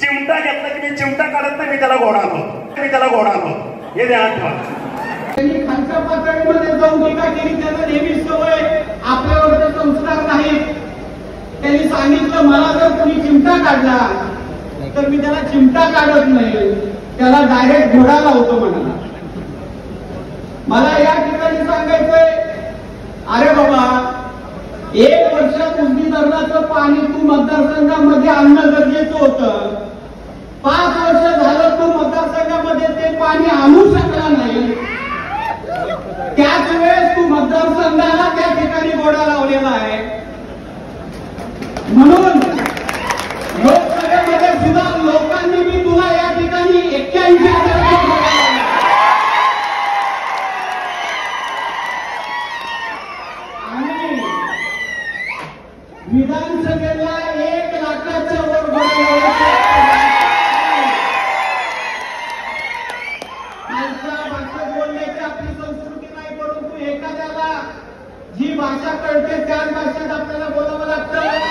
चिमटा घेतला की मी चिमटा काढत नाही, मी त्याला घोडावतो, हे ध्यान ठेवा. त्यांनी खालच्या पातळीमध्ये जाऊन टीका केली, त्यांना नेहमी सवय आपल्यावर संस्कार नाहीत. त्यांनी सांगितलं मला जर कोणी चिमटा काढला तर मी त्याला चिमटा काढत नाही, त्याला डायरेक्ट घोडा लावतो म्हणाला. मला या ठिकाणी सांगायचंय, अरे बाबा 1 वर्ष कुंभी धरणाचं पाणी तू मतदारसंघामध्ये आणणं गरजेचं होतं. 5 वर्ष झालं तू मतदारसंघामध्ये ते पाणी आणू शकला नाही. त्याच वेळेस तू मतदारसंघाला त्या ठिकाणी घोडा लावलेला आहे. म्हणून लोकसभेमध्ये सुद्धा लोकांनी मी तुला या ठिकाणी 81,000 आणि विधानसभेला 1 लाखाच्या वर भाषा बोलण्याची आपली संस्कृती नाही, परंतु एखाद्याला जी भाषा कळते त्याच भाषेत आपल्याला बोलावं लागतं.